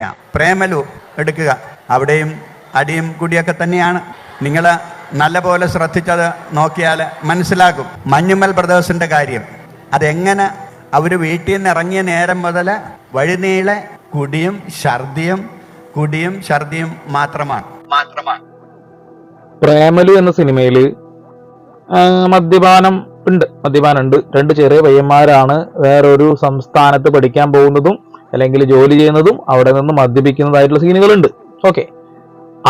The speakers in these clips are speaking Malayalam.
പ്രേമലു എടുക്കുക, അവിടെയും അടിയും കുടിയൊക്കെ തന്നെയാണ്. നിങ്ങൾ നല്ലപോലെ ശ്രദ്ധിച്ചത് നോക്കിയാൽ മനസ്സിലാകും. മഞ്ഞുമൽ ബ്രദേഴ്സിൻ്റെ കാര്യം അതെങ്ങനെ അവർ വീട്ടിൽ നിന്ന് ഇറങ്ങിയ നേരം മുതൽ വഴിനീളെ കുടിയും ഛർദിയും മാത്രമാണ്. പ്രേമലു എന്ന സിനിമയിൽ മദ്യപാനം ഉണ്ട്. രണ്ട് ചെറിയ പയ്യന്മാരാണ് വേറൊരു സംസ്ഥാനത്ത് പഠിക്കാൻ പോകുന്നതും അല്ലെങ്കിൽ ജോലി ചെയ്യുന്നതും അവിടെ നിന്ന് മദ്യപിക്കുന്നതായിട്ടുള്ള സീനുകളുണ്ട്. ഓക്കെ.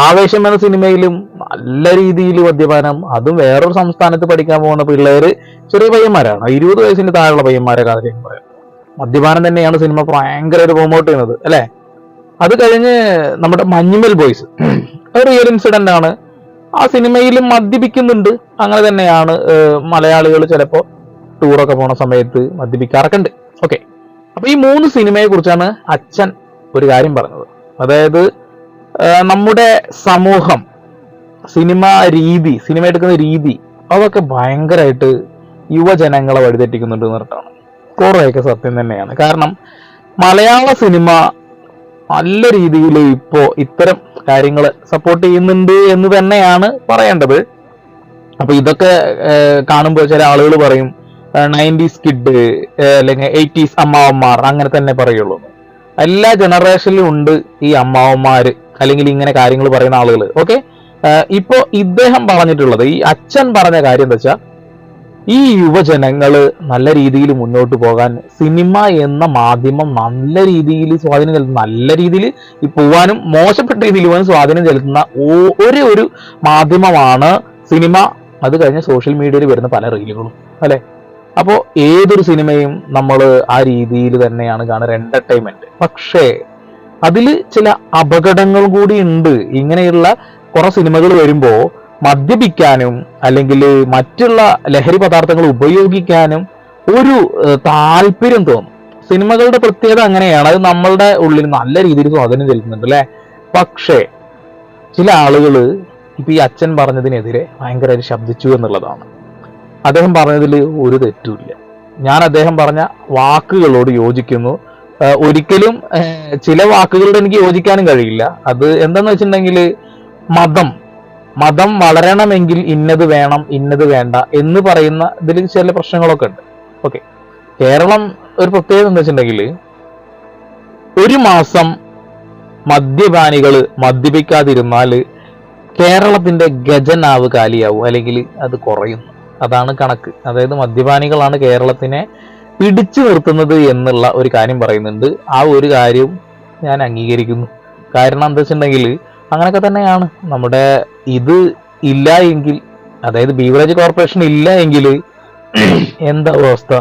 ആവേശം എന്ന സിനിമയിലും നല്ല രീതിയിൽ മദ്യപാനം, അതും വേറൊരു സംസ്ഥാനത്ത് പഠിക്കാൻ പോകുന്ന പിള്ളേര് ചെറിയ പയ്യന്മാരാണ്, 20 വയസ്സിന് താഴെയുള്ള പയ്യന്മാരെ കാര്യം പറയാം. മദ്യപാനം തന്നെയാണ് സിനിമ ഭയങ്കരമായിട്ട് പ്രൊമോട്ട് ചെയ്യുന്നത് അല്ലെ. അത് കഴിഞ്ഞ് നമ്മുടെ മഞ്ഞുമൽ ബോയ്സ് ഒരു റിയൽ ഇൻസിഡന്റ് ആണ്. ആ സിനിമയിലും മദ്യപിക്കുന്നുണ്ട്. അങ്ങനെ തന്നെയാണ് മലയാളികൾ ചിലപ്പോൾ ടൂറൊക്കെ പോണ സമയത്ത് മദ്യപിക്കാറൊക്കെ ഉണ്ട്. ഓക്കെ. അപ്പൊ ഈ 3 സിനിമയെ കുറിച്ചാണ് അച്ഛൻ ഒരു കാര്യം പറഞ്ഞത്. അതായത് നമ്മുടെ സമൂഹം, സിനിമ എടുക്കുന്ന രീതി അതൊക്കെ ഭയങ്കരമായിട്ട് യുവജനങ്ങളെ വഴിതെറ്റിക്കുന്നുണ്ട് എന്ന് പറഞ്ഞിട്ടാണ്. കുറേയൊക്കെ സത്യം തന്നെയാണ്. കാരണം മലയാള സിനിമ നല്ല രീതിയിൽ ഇപ്പോ ഇത്തരം കാര്യങ്ങൾ സപ്പോർട്ട് ചെയ്യുന്നുണ്ട് എന്ന് തന്നെയാണ് പറയേണ്ടത്. അപ്പൊ ഇതൊക്കെ കാണുമ്പോൾ ചില ആളുകൾ പറയും 90s കിഡ് അല്ലെങ്കിൽ 80s അമ്മാവന്മാർ, അങ്ങനെ തന്നെ പറയുള്ളൂ. എല്ലാ ജനറേഷനിലും ഉണ്ട് ഈ അമ്മാവന്മാര് അല്ലെങ്കിൽ ഇങ്ങനെ കാര്യങ്ങൾ പറയുന്ന ആളുകൾ. ഓക്കെ. ഇപ്പോ ഇദ്ദേഹം പറഞ്ഞിട്ടുള്ളത്, ഈ അച്ഛൻ പറഞ്ഞ കാര്യം എന്താ വെച്ചാൽ, ഈ യുവജനങ്ങള് നല്ല രീതിയിൽ മുന്നോട്ട് പോകാൻ സിനിമ എന്ന മാധ്യമം നല്ല രീതിയിൽ സ്വാധീനം ചെലുത്തുന്ന, നല്ല രീതിയിൽ ഈ പോവാനും മോശപ്പെട്ട രീതിയിൽ പോകാനും സ്വാധീനം ചെലുത്തുന്ന ഒരു മാധ്യമമാണ് സിനിമ. അത് കഴിഞ്ഞ സോഷ്യൽ മീഡിയയിൽ വരുന്ന പല റീലുകളും അല്ലെ. അപ്പോൾ ഏതൊരു സിനിമയും നമ്മൾ ആ രീതിയിൽ തന്നെയാണ് കാണുന്നത്, എന്റർടൈൻമെന്റ്. പക്ഷേ അതിൽ ചില അപകടങ്ങൾ കൂടി ഉണ്ട്. ഇങ്ങനെയുള്ള കുറെ സിനിമകൾ വരുമ്പോൾ മദ്യപിക്കാനും അല്ലെങ്കിൽ മറ്റുള്ള ലഹരി പദാർത്ഥങ്ങൾ ഉപയോഗിക്കാനും ഒരു താല്പര്യം തോന്നും. സിനിമകളുടെ പ്രത്യേകത അങ്ങനെയാണ്. അത് നമ്മളുടെ ഉള്ളിൽ നല്ല രീതിയിൽ സ്വാധീനം ചെലുത്തുന്നുണ്ട് അല്ലെ. പക്ഷേ ചില ആളുകൾ ഇപ്പൊ ഈ അച്ഛൻ പറഞ്ഞതിനെതിരെ ഭയങ്കരമായിട്ട് ശബ്ദിച്ചു എന്നുള്ളതാണ്. അദ്ദേഹം പറഞ്ഞതിൽ ഒരു തെറ്റുമില്ല. ഞാൻ അദ്ദേഹം പറഞ്ഞ വാക്കുകളോട് യോജിക്കുന്നു. ഒരിക്കലും ചില വാക്കുകളോട് എനിക്ക് യോജിക്കാനും കഴിയില്ല. അത് എന്താന്ന് വെച്ചിട്ടുണ്ടെങ്കിൽ, മതം വളരണമെങ്കിൽ ഇന്നത് വേണം ഇന്നത് വേണ്ട എന്ന് പറയുന്ന ഇതിൽ ചില പ്രശ്നങ്ങളൊക്കെ ഉണ്ട്. ഓക്കെ. കേരളം ഒരു പ്രത്യേകത എന്താ വെച്ചിട്ടുണ്ടെങ്കിൽ, ഒരു മാസം മദ്യപാനികൾ മദ്യപിക്കാതിരുന്നാല് കേരളത്തിന്റെ ഖജനാവ് കാലിയാവും, അല്ലെങ്കിൽ അത് കുറയുന്നു. അതാണ് കണക്ക്. അതായത് മദ്യപാനികളാണ് കേരളത്തിനെ പിടിച്ചു നിർത്തുന്നത് എന്നുള്ള ഒരു കാര്യം പറയുന്നുണ്ട്. ആ ഒരു കാര്യം ഞാൻ അംഗീകരിക്കുന്നു. കാരണം എന്താ വെച്ചിട്ടുണ്ടെങ്കിൽ അങ്ങനെയൊക്കെ തന്നെയാണ്. നമ്മുടെ ഇത് ഇല്ല എങ്കിൽ, അതായത് ബീവറേജ് കോർപ്പറേഷൻ ഇല്ല എങ്കിൽ എന്താ അവസ്ഥ?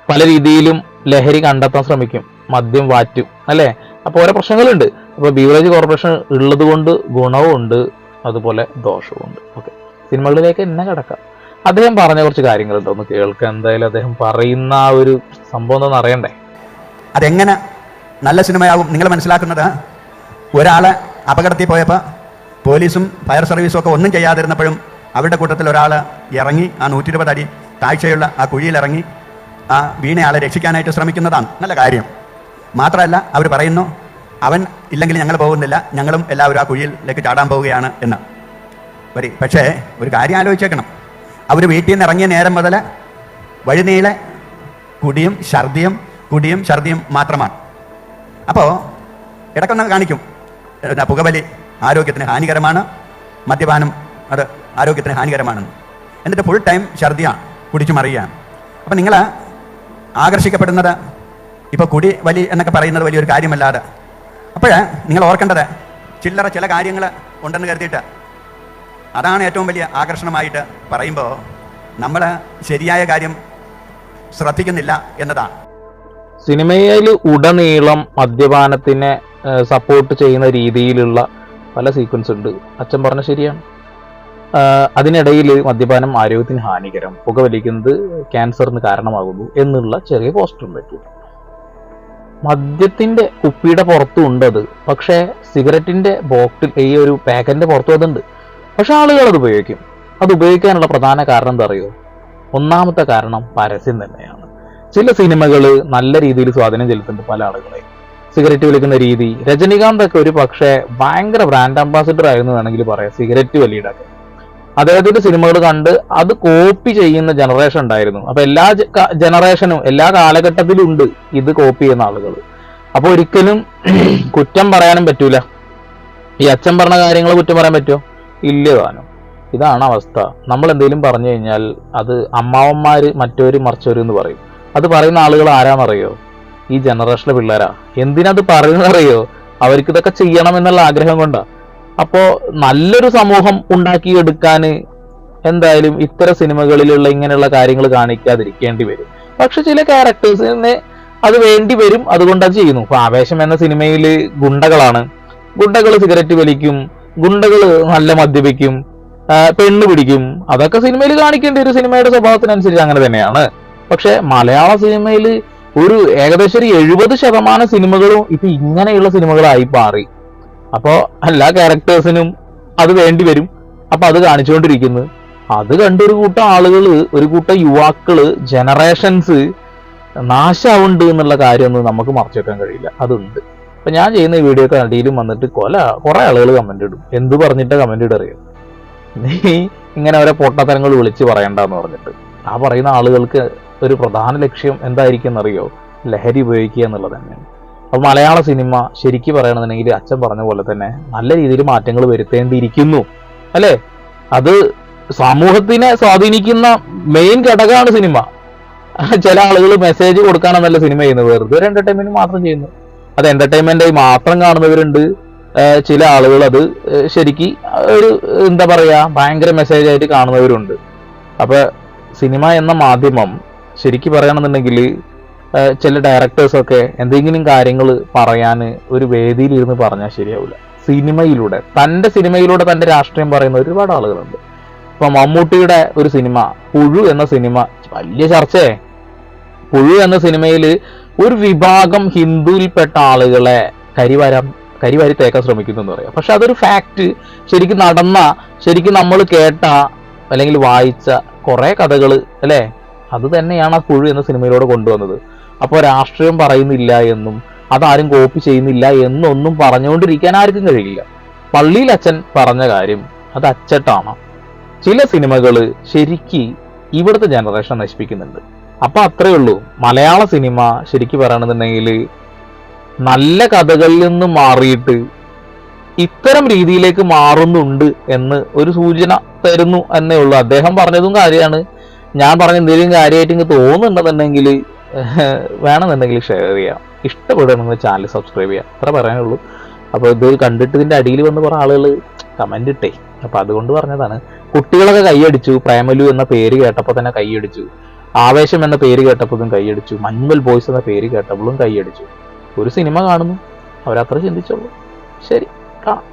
പല രീതിയിലും ലഹരി കണ്ടെത്താൻ ശ്രമിക്കും, മദ്യം വാറ്റും അല്ലെ. അപ്പൊ ഓരോ പ്രശ്നങ്ങളുണ്ട്. അപ്പൊ ബീവറേജ് കോർപ്പറേഷൻ ഉള്ളത് കൊണ്ട് ഗുണവും ഉണ്ട്, അതുപോലെ ദോഷവും ഉണ്ട്. ഓക്കെ. സിനിമകളിലേക്ക് എന്നെ കിടക്കാം. അദ്ദേഹം പറഞ്ഞ കുറച്ച് കാര്യങ്ങളുണ്ട്, ഒന്ന് കേൾക്കാം. എന്തായാലും അദ്ദേഹം പറയുന്ന ആ ഒരു സംഭവം എന്താണെന്ന് അറിയണ്ടേ. അതെങ്ങനെ നല്ല സിനിമയാകും നിങ്ങൾ മനസ്സിലാക്കുന്നത്? ഒരാളെ അപകടത്തിൽ പോയപ്പോൾ പോലീസും ഫയർ സർവീസും ഒക്കെ ഒന്നും ചെയ്യാതിരുന്നപ്പോഴും അവരുടെ കൂട്ടത്തിൽ ഒരാൾ ഇറങ്ങി ആ 120 അടി താഴ്ചയുള്ള ആ കുഴിയിലിറങ്ങി ആ വീണയാളെ രക്ഷിക്കാനായിട്ട് ശ്രമിക്കുന്നതാണ് നല്ല കാര്യം. മാത്രമല്ല അവർ പറയുന്നു, അവൻ ഇല്ലെങ്കിൽ ഞങ്ങൾ പോകുന്നില്ല, ഞങ്ങളും എല്ലാവരും ആ കുഴിയിലേക്ക് ചാടാൻ പോവുകയാണ് എന്ന്. പക്ഷേ ഒരു കാര്യം ആലോചിച്ചേക്കണം. അവർ വീട്ടിൽ നിന്ന് ഇറങ്ങിയ നേരം മുതൽ വഴിനീളെ കുടിയും ഛർദിയും മാത്രമാണ്. അപ്പോൾ ഇടക്കൊന്ന് കാണിക്കും പുകവലി ആരോഗ്യത്തിന് ഹാനികരമാണ്, മദ്യപാനം അത് ആരോഗ്യത്തിന് ഹാനികരമാണെന്ന്. എന്നിട്ട് ഫുൾ ടൈം ഛർദിയാണ്, കുടിച്ചു മറിയുകയാണ്. അപ്പം നിങ്ങൾ ആകർഷിക്കപ്പെടുന്നത് ഇപ്പോൾ കുടി വലി എന്നൊക്കെ പറയുന്നത് വലിയൊരു കാര്യമല്ലാതെ. അപ്പോൾ നിങ്ങൾ ഓർക്കേണ്ടത് ചില്ലറ ചില കാര്യങ്ങൾ ഉണ്ടെന്ന് കരുതിയിട്ട് അതാണ് ഏറ്റവും വലിയ ആകർഷണമായിട്ട് പറയുമ്പോൾ നമ്മൾ ശരിയായ കാര്യം ശ്രദ്ധിക്കുന്നില്ല എന്നതാണ്. സിനിമയിൽ ഉടനീളം മദ്യപാനത്തിനെ സപ്പോർട്ട് ചെയ്യുന്ന രീതിയിലുള്ള പല സീക്വൻസ് ഉണ്ട്. അച്ഛൻ പറഞ്ഞ ശരിയാണ്. അതിനിടയിൽ മദ്യപാനം ആരോഗ്യത്തിന് ഹാനികരം, പുകവലിക്കുന്നത് ക്യാൻസറിന് കാരണമാകുന്നു എന്നുള്ള ചെറിയ പോസ്റ്ററും പറ്റും. മദ്യത്തിന്റെ കുപ്പിയുടെ പുറത്തും ഉണ്ട് അത്. പക്ഷേ സിഗരറ്റിന്റെ ബോട്ടിൽ, ഈ ഒരു പാക്കറ്റിന്റെ പുറത്തും അതുണ്ട്. പക്ഷെ ആളുകൾ അത് ഉപയോഗിക്കും. അത് ഉപയോഗിക്കാനുള്ള പ്രധാന കാരണം എന്താ അറിയോ? ഒന്നാമത്തെ കാരണം പരസ്യം തന്നെയാണ്. ചില സിനിമകൾ നല്ല രീതിയിൽ സ്വാധീനം ചെലുത്തുന്നുണ്ട് പല ആളുകളെ. സിഗരറ്റ് വലിക്കുന്ന രീതി, രജനീകാന്ത് ഒക്കെ ഒരു പക്ഷേ ഭയങ്കര ബ്രാൻഡ് അംബാസിഡർ ആയിരുന്നു വേണമെങ്കിൽ പറയാം സിഗരറ്റ് വലിയുടെ. അദ്ദേഹത്തിന്റെ സിനിമകൾ കണ്ട് അത് കോപ്പി ചെയ്യുന്ന ജനറേഷൻ ഉണ്ടായിരുന്നു. അപ്പൊ എല്ലാ ജനറേഷനും എല്ലാ കാലഘട്ടത്തിലും ഉണ്ട് ഇത് കോപ്പി ചെയ്യുന്ന ആളുകൾ. അപ്പൊ ഒരിക്കലും കുറ്റം പറയാനും പറ്റൂല. ഈ അച്ഛൻ പറഞ്ഞ കാര്യങ്ങൾ കുറ്റം പറയാൻ പറ്റുമോ? ഇല്ല താനും. ഇതാണ് അവസ്ഥ. നമ്മൾ എന്തെങ്കിലും പറഞ്ഞു കഴിഞ്ഞാൽ അത് അമ്മാവന്മാര് മറ്റവര് മറിച്ചവര് എന്ന് പറയും. അത് പറയുന്ന ആളുകൾ ആരാന്നറിയോ? ഈ ജനറേഷനിലെ പിള്ളേരാ. എന്തിനത് പറയുന്നറിയോ? അവർക്ക് ഇതൊക്കെ ചെയ്യണം എന്നുള്ള ആഗ്രഹം കൊണ്ടാ. അപ്പോ നല്ലൊരു സമൂഹം ഉണ്ടാക്കിയെടുക്കാൻ എന്തായാലും ഇത്തരം സിനിമകളിലുള്ള ഇങ്ങനെയുള്ള കാര്യങ്ങൾ കാണിക്കാതിരിക്കേണ്ടി വരും. പക്ഷെ ചില ക്യാരക്ടേഴ്സിന് അത് വേണ്ടി വരും, അതുകൊണ്ട് അത് ചെയ്യുന്നു. ഇപ്പൊ ആവേശം എന്ന സിനിമയിൽ ഗുണ്ടകളാണ്. ഗുണ്ടകൾ സിഗരറ്റ് വലിക്കും, ഗുണ്ടകൾ നല്ല മദ്യപിക്കും, പെണ്ണ് പിടിക്കും. അതൊക്കെ സിനിമയിൽ കാണിക്കേണ്ട ഒരു സിനിമയുടെ സ്വഭാവത്തിനനുസരിച്ച് അങ്ങനെ തന്നെയാണ്. പക്ഷെ മലയാള സിനിമയിൽ ഒരു ഏകദേശം ഒരു 70% സിനിമകളും ഇപ്പൊ ഇങ്ങനെയുള്ള സിനിമകളായി മാറി. അപ്പോ എല്ലാ ക്യാരക്ടേഴ്സിനും അത് വേണ്ടി വരും. അപ്പൊ അത് കാണിച്ചുകൊണ്ടിരിക്കുന്നു. അത് കണ്ടൊരു കൂട്ടം ആളുകള്, ഒരു കൂട്ടം യുവാക്കള്, ജനറേഷൻസ് നാശാവുണ്ട് എന്നുള്ള കാര്യമൊന്നും നമുക്ക് മറച്ചു വെക്കാൻ കഴിയില്ല. അതുണ്ട്. അപ്പൊ ഞാൻ ചെയ്യുന്ന ഈ വീഡിയോക്ക് അടിയിലും വന്നിട്ട് കുറെ ആളുകൾ കമന്റ് ഇടും. എന്ത് പറഞ്ഞിട്ട് കമന്റ് ഇടറിയോ? നീ ഇങ്ങനെ ഓരോ പൊട്ടത്തരങ്ങൾ വിളിച്ച് പറയണ്ടെന്ന് പറഞ്ഞിട്ട്. ആ പറയുന്ന ആളുകൾക്ക് ഒരു പ്രധാന ലക്ഷ്യം എന്തായിരിക്കും എന്നറിയോ? ലഹരി ഉപയോഗിക്കുക എന്നുള്ളത് തന്നെയാണ്. അപ്പൊ മലയാള സിനിമ ശരിക്കും പറയണമെന്നുണ്ടെങ്കിൽ അച്ഛൻ പറഞ്ഞ പോലെ തന്നെ നല്ല രീതിയിൽ മാറ്റങ്ങൾ വരുത്തേണ്ടിയിരിക്കുന്നു അല്ലേ? അത് സമൂഹത്തിനെ സ്വാധീനിക്കുന്ന മെയിൻ ഘടകമാണ് സിനിമ. ചില ആളുകൾ മെസ്സേജ് കൊടുക്കാനെന്നല്ല സിനിമ ചെയ്യുന്നത്, വെറുതെ ഒരു എന്റർടൈൻമെന്റ് മാത്രം ചെയ്യുന്നു. അത് എന്റർടൈൻമെന്റായി മാത്രം കാണുന്നവരുണ്ട്. ചില ആളുകൾ അത് ശരിക്ക് ഒരു എന്താ പറയാ ഭയങ്കര മെസ്സേജ് ആയിട്ട് കാണുന്നവരുണ്ട്. അപ്പൊ സിനിമ എന്ന മാധ്യമം ശരിക്കും പറയണമെന്നുണ്ടെങ്കിൽ ചില ഡയറക്ടേഴ്സൊക്കെ എന്തെങ്കിലും കാര്യങ്ങൾ പറയാൻ ഒരു വേദിയിൽ ഇരുന്ന് പറഞ്ഞാൽ ശരിയാവില്ല. സിനിമയിലൂടെ തന്റെ രാഷ്ട്രീയം പറയുന്ന ഒരുപാട് ആളുകളുണ്ട്. ഇപ്പൊ മമ്മൂട്ടിയുടെ ഒരു സിനിമ പുഴു എന്ന സിനിമ വലിയ ചർച്ചയെ. പുഴു എന്ന സിനിമയിൽ ഒരു വിഭാഗം ഹിന്ദുവിൽപ്പെട്ട ആളുകളെ കരിവാരി തേക്കാൻ ശ്രമിക്കുന്നു എന്ന് പറയാം. പക്ഷെ അതൊരു ഫാക്ട്. ശരിക്കും നടന്ന, ശരിക്കും നമ്മൾ കേട്ട അല്ലെങ്കിൽ വായിച്ച കുറെ കഥകൾ അല്ലേ, അത് തന്നെയാണ് ആ പുഴു എന്ന സിനിമയിലൂടെ കൊണ്ടുവന്നത്. അപ്പോൾ രാഷ്ട്രീയം പറയുന്നില്ല എന്നും അതാരും കോപ്പി ചെയ്യുന്നില്ല എന്നൊന്നും പറഞ്ഞുകൊണ്ടിരിക്കാൻ ആർക്കും കഴിയില്ല. പള്ളിയിൽ അച്ഛൻ പറഞ്ഞ കാര്യം അത് അച്ചട്ടാണ്. ചില സിനിമകൾ ശരിക്ക് ഇവിടുത്തെ ജനറേഷൻ നശിപ്പിക്കുന്നുണ്ട്. അപ്പൊ അത്രയേ ഉള്ളൂ. മലയാള സിനിമ ശരിക്കും പറയണമെന്നുണ്ടെങ്കിൽ നല്ല കഥകളിൽ നിന്ന് മാറിയിട്ട് ഇത്തരം രീതിയിലേക്ക് മാറുന്നുണ്ട് എന്ന് ഒരു സൂചന തരുന്നു എന്നേ ഉള്ളൂ. അദ്ദേഹം പറഞ്ഞതും കാര്യമാണ്. ഞാൻ പറഞ്ഞ എന്തെങ്കിലും കാര്യമായിട്ട് ഇങ്ങ് തോന്നുന്നുണ്ടെന്നുണ്ടെങ്കിൽ വേണമെന്നുണ്ടെങ്കിൽ ഷെയർ ചെയ്യാം. ഇഷ്ടപ്പെടുകയാണെങ്കിൽ ചാനൽ സബ്സ്ക്രൈബ് ചെയ്യാം. അത്ര പറയാനുള്ളൂ. അപ്പോൾ ഇത് കണ്ടിട്ട് ഇതിൻ്റെ അടിയിൽ വന്ന് കുറേ ആളുകൾ കമൻ്റ് ഇട്ടേ. അപ്പം അതുകൊണ്ട് പറഞ്ഞതാണ്. കുട്ടികളൊക്കെ കൈയടിച്ചു. പ്രേമലു എന്ന പേര് കേട്ടപ്പോൾ തന്നെ കൈയടിച്ചു. ആവേശം എന്ന പേര് കേട്ടപ്പോഴും കൈയടിച്ചു. മഞ്ഞുമൽ ബോയ്സ് എന്ന പേര് കേട്ടപ്പോഴും കൈയടിച്ചു. ഒരു സിനിമ കാണുന്നു, അവരത്ര ചിന്തിച്ചോളൂ. ശരി, കാണാം.